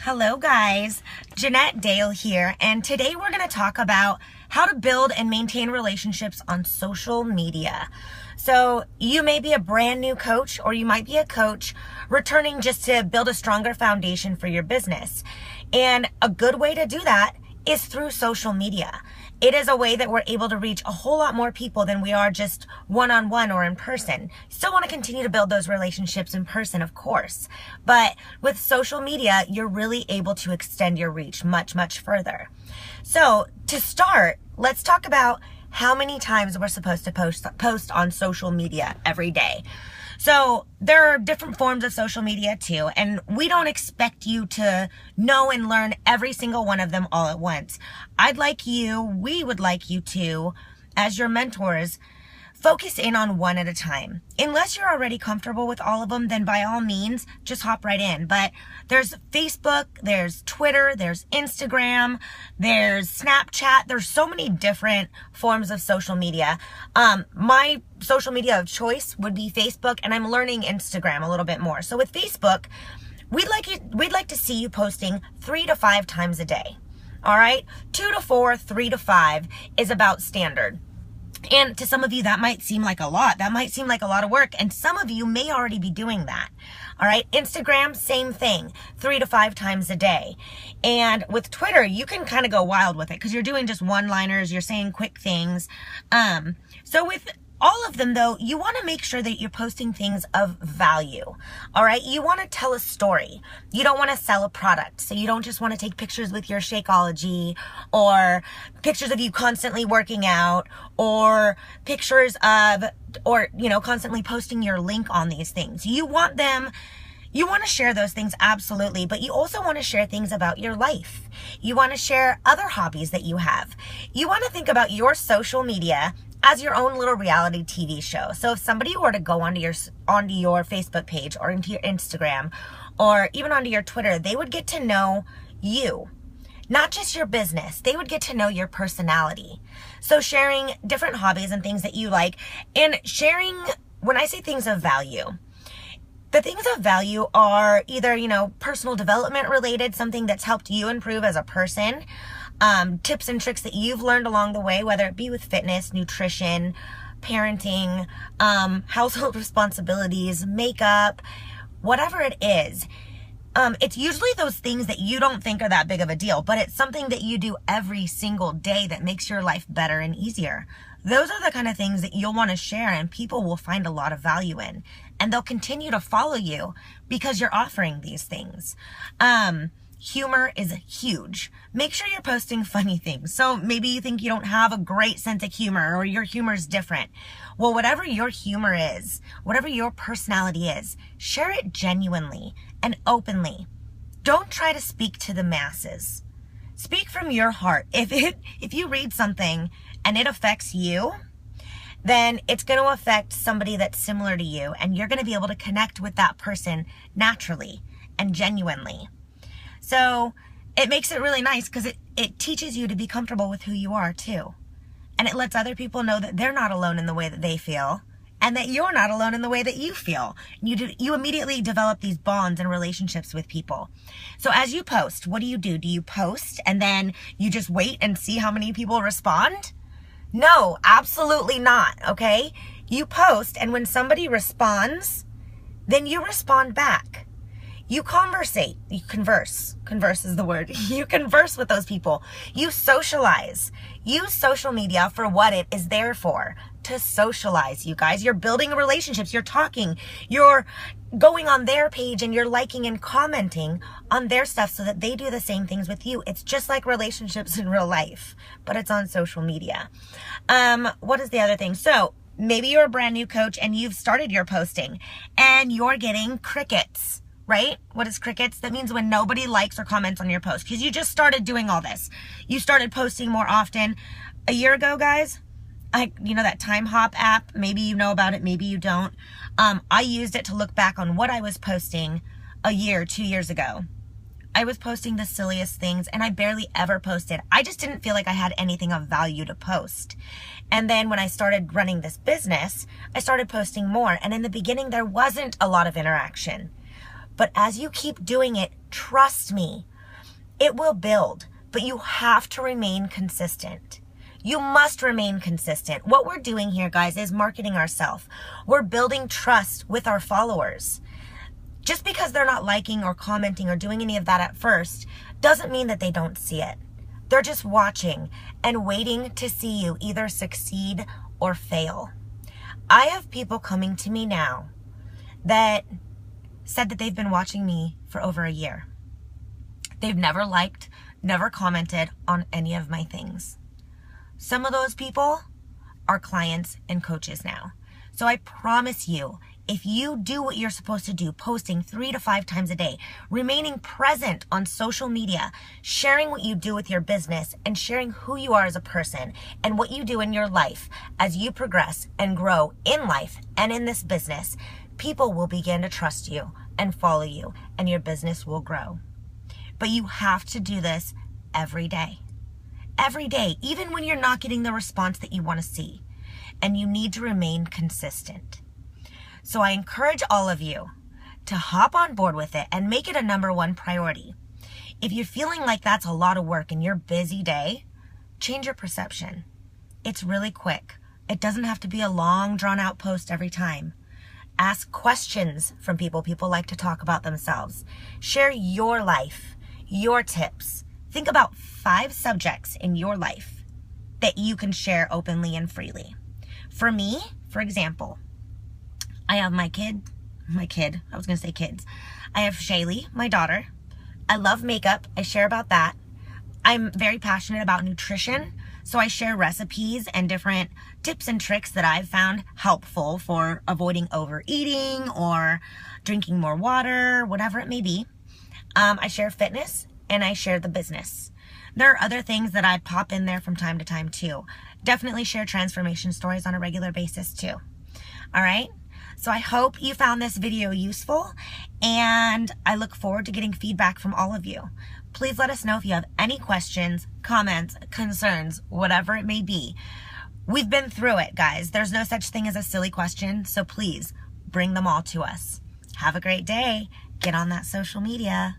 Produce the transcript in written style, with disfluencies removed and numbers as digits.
Hello guys, Jeanette Dale here, and today we're going to talk about how to build and maintain relationships on social media. So you may be a brand new coach, or you might be a coach returning just to build a stronger foundation for your business. And a good way to do that is through social media. It is a way that we're able to reach a whole lot more people than we are just one-on-one or in person. Still want to continue to build those relationships in person, of course. But with social media, you're really able to extend your reach much, much further. So to start, let's talk about how many times we're supposed to post on social media every day. So there are different forms of social media too, and we don't expect you to know and learn every single one of them all at once. We would like you to, as your mentors, focus in on one at a time. Unless you're already comfortable with all of them, then by all means, just hop right in. But there's Facebook, there's Twitter, there's Instagram, there's Snapchat. There's so many different forms of social media. My social media of choice would be Facebook, and I'm learning Instagram a little bit more. So with Facebook, we'd like to see you posting 3 to 5 times a day. All right? 2 to 4, 3 to 5 is about standard. And to some of you, that might seem like a lot. That might seem like a lot of work. And some of you may already be doing that. All right. Instagram, same thing, 3 to 5 times a day. And with Twitter, you can kind of go wild with it because you're doing just one-liners. You're saying quick things. So with all of them, though, you want to make sure that you're posting things of value. All right. You want to tell a story. You don't want to sell a product. So you don't just want to take pictures with your Shakeology, or pictures of you constantly working out, or pictures of, constantly posting your link on these things. You want to share those things, absolutely, but you also want to share things about your life. You want to share other hobbies that you have. You want to think about your social media as your own little reality TV show. So if somebody were to go onto your Facebook page, or into your Instagram, or even onto your Twitter, they would get to know you, not just your business. They would get to know your personality. So sharing different hobbies and things that you like, and sharing, when I say things of value, the things of value are either, personal development related, something that's helped you improve as a person, tips and tricks that you've learned along the way, whether it be with fitness, nutrition, parenting, household responsibilities, makeup, whatever it is. It's usually those things that you don't think are that big of a deal, but it's something that you do every single day that makes your life better and easier. Those are the kind of things that you'll want to share, and people will find a lot of value in, and they'll continue to follow you because you're offering these things. Humor is huge. Make sure you're posting funny things. So maybe you think you don't have a great sense of humor, or your humor is different. Well, whatever your humor is, whatever your personality is, share it genuinely and openly. Don't try to speak to the masses. Speak from your heart. If you read something and it affects you, then it's going to affect somebody that's similar to you, and you're going to be able to connect with that person naturally and genuinely. So it makes it really nice because it teaches you to be comfortable with who you are too. And it lets other people know that they're not alone in the way that they feel, and that you're not alone in the way that you feel. You immediately develop these bonds and relationships with people. So as you post, what do? Do you post and then you just wait and see how many people respond? No, absolutely not. Okay. You post, and when somebody responds, then you respond back. You conversate, you converse is the word. You converse with those people. You socialize. Use social media for what it is there for, to socialize, you guys. You're building relationships. You're talking. You're going on their page and you're liking and commenting on their stuff so that they do the same things with you. It's just like relationships in real life, but it's on social media. What is the other thing? So maybe you're a brand new coach and you've started your posting and you're getting crickets. Right? What is crickets? That means when nobody likes or comments on your post, because you just started doing all this. You started posting more often. A year ago, guys, that Time Hop app, maybe you know about it, maybe you don't. I used it to look back on what I was posting a year, 2 years ago. I was posting the silliest things, and I barely ever posted. I just didn't feel like I had anything of value to post. And then when I started running this business, I started posting more. And in the beginning, there wasn't a lot of interaction. But as you keep doing it, trust me, It will build, but you have to remain consistent. You must remain consistent. What we're doing here, guys, is marketing ourselves. We're building trust with our followers. Just because they're not liking or commenting or doing any of that at first doesn't mean that they don't see it. They're just watching and waiting to see you either succeed or fail. I have people coming to me now that said that they've been watching me for over a year. They've never liked, never commented on any of my things. Some of those people are clients and coaches now. So I promise you, if you do what you're supposed to do, posting 3 to 5 times a day, remaining present on social media, sharing what you do with your business, and sharing who you are as a person and what you do in your life as you progress and grow in life and in this business, people will begin to trust you and follow you, and your business will grow. But you have to do this every day. Every day, even when you're not getting the response that you want to see. And you need to remain consistent. So I encourage all of you to hop on board with it and make it a #1 priority. If you're feeling like that's a lot of work in your busy day, change your perception. It's really quick. It doesn't have to be a long, drawn-out post every time. Ask questions from people. People like to talk about themselves. Share your life, your tips. Think about 5 subjects in your life that you can share openly and freely. For me, for example, I have I was going to say kids. I have Shaylee, my daughter. I love makeup. I share about that. I'm very passionate about nutrition, so I share recipes and different tips and tricks that I've found helpful for avoiding overeating or drinking more water, whatever it may be. I share fitness and I share the business. There are other things that I pop in there from time to time too. Definitely share transformation stories on a regular basis too. All right? So I hope you found this video useful, and I look forward to getting feedback from all of you. Please let us know if you have any questions, comments, concerns, whatever it may be. We've been through it, guys. There's no such thing as a silly question, so please bring them all to us. Have a great day. Get on that social media.